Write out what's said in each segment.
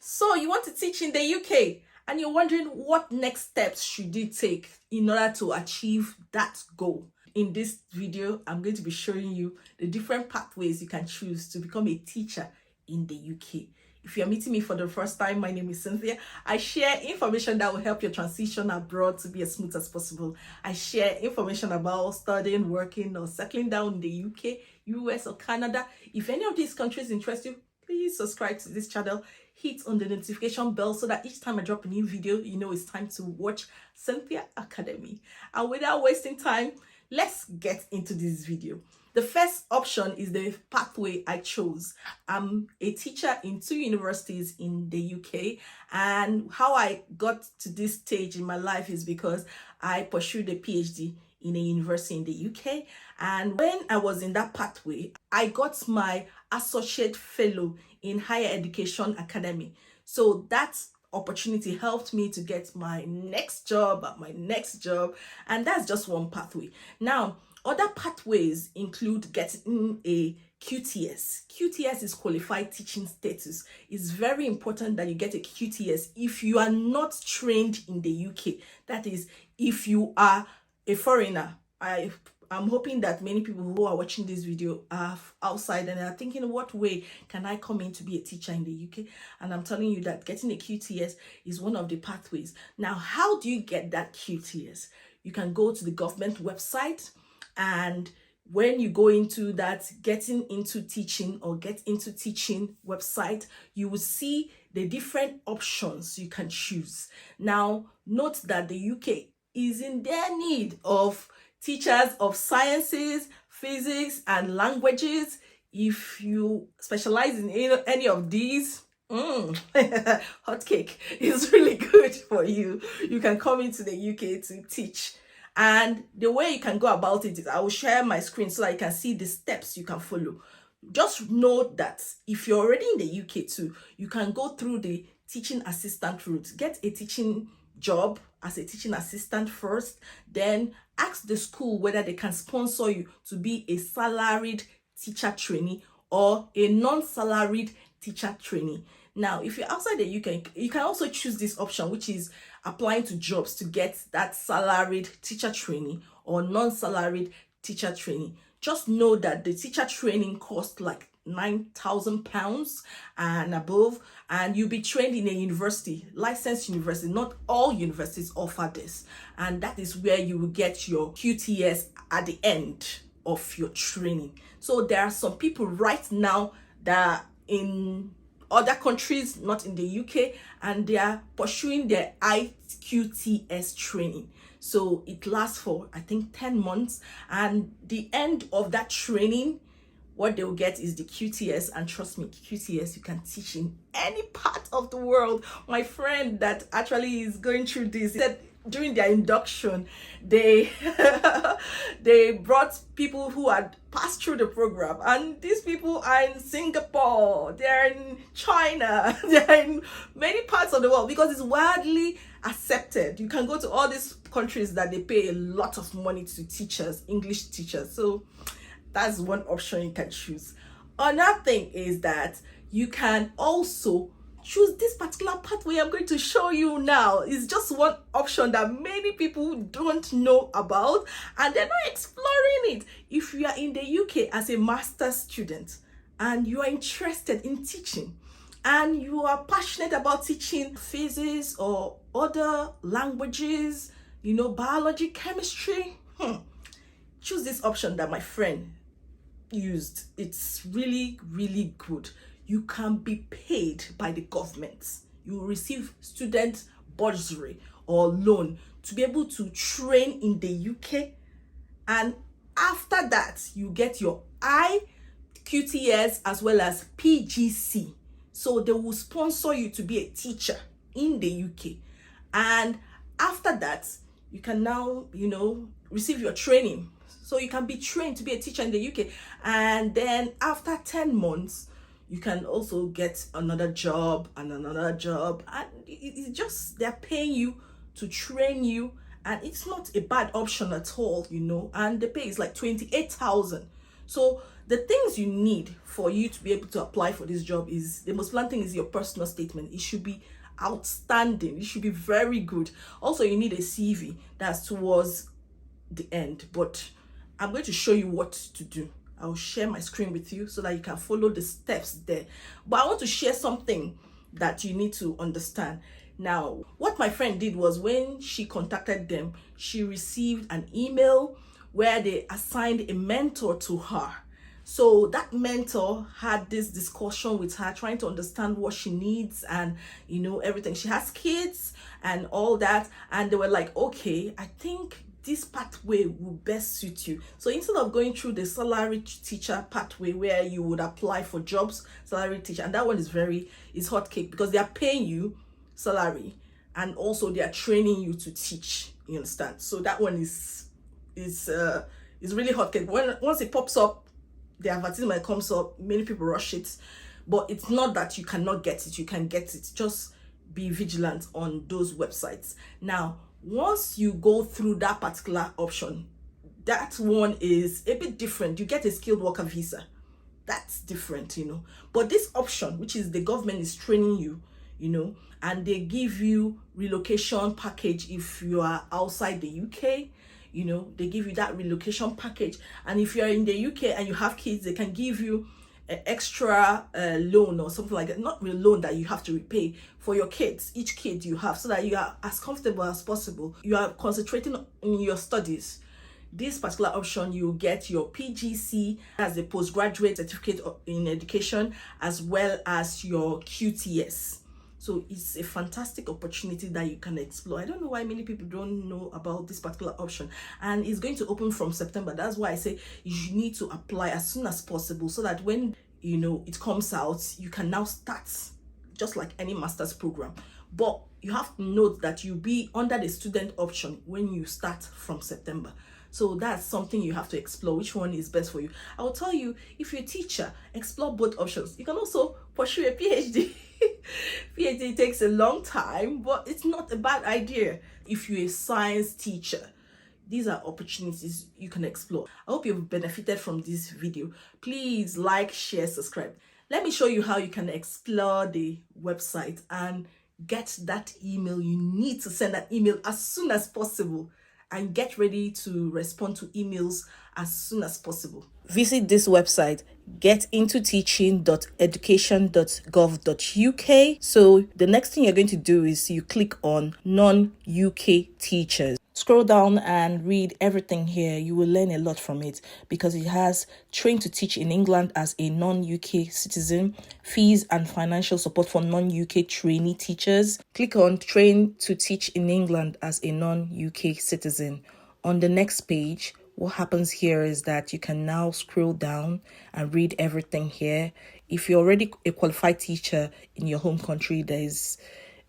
So you want to teach in the UK and you're wondering what next steps should you take in order to achieve that goal. In this video, I'm going to be showing you the different pathways you can choose to become a teacher in the UK. If you're meeting me for the first time, my name is Cynthia. I share information that will help your transition abroad to be as smooth as possible. I share information about studying, working, or settling down in the UK, US, or Canada. If any of these countries interest you, please subscribe to this channel. Hit on the notification bell so that each time I drop a new video, you know it's time to watch Cynthia Academy. And without wasting time, let's get into this video. The first option is the pathway I chose. I'm a teacher in 2 universities in the UK, and how I got to this stage in my life is because I pursued a PhD in a university in the UK. And when I was in that pathway, I got my associate fellow in higher education academy. So that opportunity helped me to get my next job, and that's just one pathway. Now, other pathways include getting a QTS. QTS is qualified teaching status. It's very important that you get a QTS if you are not trained in the UK. That is, if you are a foreigner. I'm hoping that many people who are watching this video are outside and are thinking, what way can I come in to be a teacher in the UK? And I'm telling you that getting a QTS is one of the pathways. Now, how do you get that QTS? You can go to the government website, and when you go into that getting into teaching or get into teaching website, you will see the different options you can choose. Now, note that the UK is in their need of teachers of sciences, physics, and languages. If you specialize in any of these, hot cake is really good for you. You can come into the UK to teach. And the way you can go about it is I will share my screen so that you can see the steps you can follow. Just note that if you're already in the UK too, you can go through the teaching assistant route. Get a teaching job as a teaching assistant first, then ask the school whether they can sponsor you to be a salaried teacher trainee or a non-salaried teacher trainee. Now, if you're outside the UK, you can also choose this option, which is applying to jobs to get that salaried teacher trainee or non-salaried teacher trainee. Just know that the teacher training costs like £9,000 and above, and you'll be trained in a university, licensed university. Not all universities offer this, and that is where you will get your QTS at the end of your training. So there are some people right now that are in other countries, not in the UK, and they are pursuing their IQTS training. So it lasts for, I think, 10 months, and the end of that training, what they will get is the QTS. And trust me, QTS, you can teach in any part of the world. My friend that actually is going through this said during their induction, they they brought people who had passed through the program, and these people are in Singapore, they're in China, they're in many parts of the world because it's widely accepted. You can go to all these countries that they pay a lot of money to teachers, English teachers. So that's one option you can choose. Another thing is that you can also choose this particular pathway I'm going to show you now. It's just one option that many people don't know about and they're not exploring it. If you are in the UK as a master's student and you are interested in teaching and you are passionate about teaching physics or other languages, biology, chemistry, choose this option that my friend used. It's really, really good. You can be paid by the government. You will receive student bursary or loan to be able to train in the UK. And after that, you get your IQTS as well as PGC. So they will sponsor you to be a teacher in the UK. And after that, you can now, receive your training. So you can be trained to be a teacher in the UK. And then after 10 months, you can also get another job and another job. And it's just, they're paying you to train you. And it's not a bad option at all, and the pay is like 28,000. So The things you need for you to be able to apply for this job is, the most important thing is your personal statement. It should be outstanding. It should be very good. Also, you need a CV. That's towards the end, but I'm going to show you what to do. I'll share my screen with you so that you can follow the steps there. But I want to share something that you need to understand. Now, what my friend did was, when she contacted them, she received an email where they assigned a mentor to her. So that mentor had this discussion with her, trying to understand what she needs and, everything. She has kids and all that. And they were like, okay, I think this pathway will best suit you. So instead of going through the salary teacher pathway where you would apply for jobs, salary teacher, and that one is hot cake, because they are paying you salary and also they are training you to teach. You understand? So that one is really hot cake. Once it pops up, the advertisement comes up, many people rush it. But it's not that you cannot get it. You can get it. Just be vigilant on those websites. Now, once you go through that particular option, that one is a bit different. You get a skilled worker visa. That's different, But this option, which is the government is training you, and they give you relocation package if you are outside the UK. They give you that relocation package. And if you're in the UK and you have kids, they can give you an extra loan or something like that. Not real loan that you have to repay for your kids, each kid you have, so that you are as comfortable as possible. You are concentrating on your studies. This particular option, you get your PGC as a postgraduate certificate in education, as well as your QTS. So it's a fantastic opportunity that you can explore. I don't know why many people don't know about this particular option. And it's going to open from September. That's why I say you need to apply as soon as possible, so that when it comes out, you can now start just like any master's program. But you have to note that you'll be under the student option when you start from September. So that's something you have to explore, which one is best for you. I will tell you, if you're a teacher, explore both options. You can also pursue a PhD. PhD takes a long time, but it's not a bad idea. If you're a science teacher, these are opportunities you can explore. I hope you've benefited from this video. Please like, share, subscribe. Let me show you how you can explore the website and get that email. You need to send that email as soon as possible, and get ready to respond to emails as soon as possible. Visit this website, getintoteaching.education.gov.uk. So the next thing you're going to do is you click on non-UK teachers. Scroll down and read everything here. You will learn a lot from it, because it has trained to teach in England as a non-UK citizen, fees and financial support for non-UK trainee teachers. Click on train to teach in England as a non-UK citizen. On the next page, what happens here is that you can now scroll down and read everything here. If you're already a qualified teacher in your home country, there is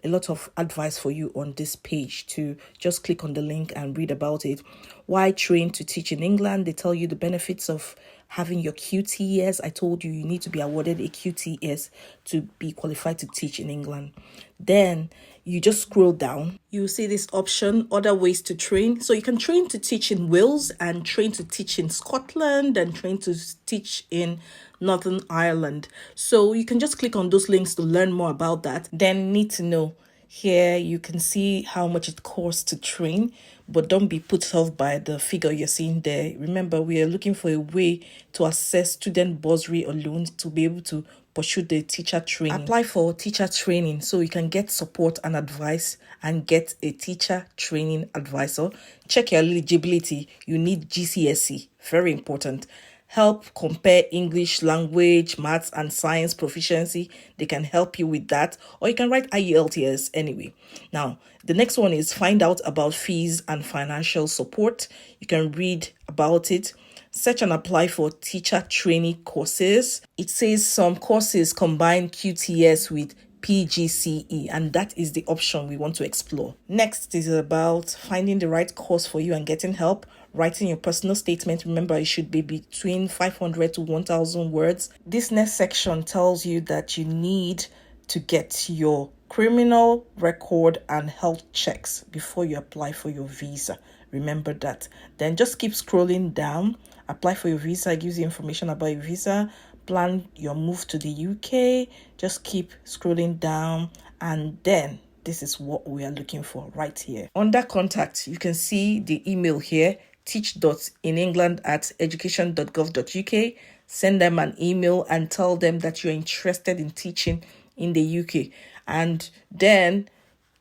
a lot of advice for you on this page to just click on the link and read about it. Why train to teach in England? They tell you the benefits of having your QTS. I told you need to be awarded a QTS to be qualified to teach in England. Then you just scroll down. You see this option, other ways to train. So you can train to teach in Wales, and train to teach in Scotland, and train to teach in Northern Ireland. So you can just click on those links to learn more about that. Then need to know. Here you can see how much it costs to train, but don't be put off by the figure you're seeing there. Remember, we are looking for a way to access student bursary or loans to be able to pursue the teacher training. Apply for teacher training so you can get support and advice and get a teacher training advisor. Check your eligibility. You need GCSE, very important. Help compare English language, maths and science proficiency. They can help you with that, or you can write IELTS anyway. Now, the next one is find out about fees and financial support. You can read about it. Search and apply for teacher training courses. It says some courses combine QTS with PGCE, and that is the option we want to explore. Next is about finding the right course for you and getting help. Writing your personal statement. Remember, it should be between 500 to 1,000 words. This next section tells you that you need to get your criminal record and health checks before you apply for your visa. Remember that. Then just keep scrolling down apply for your visa. It gives you information about your visa, plan your move to the UK. Just keep scrolling down, and then this is what we are looking for right here. Under contact, you can see the email here, teach.inengland@education.gov.uk. Send them an email and tell them that you're interested in teaching in the UK. And then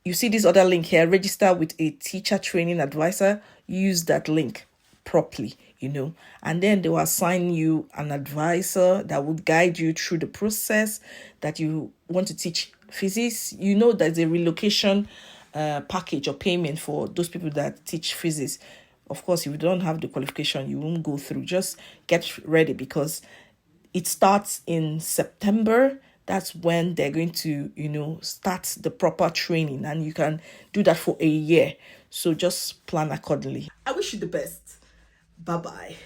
you see this other link here, register with a teacher training advisor. Use that link properly, and then they will assign you an advisor that will guide you through the process that you want to teach physics. There's a relocation package or payment for those people that teach physics. Of course, if you don't have the qualification, you won't go through. Just get ready, because it starts in September. That's when they're going to, start the proper training, and you can do that for a year. So just plan accordingly. I wish you the best. Bye-bye.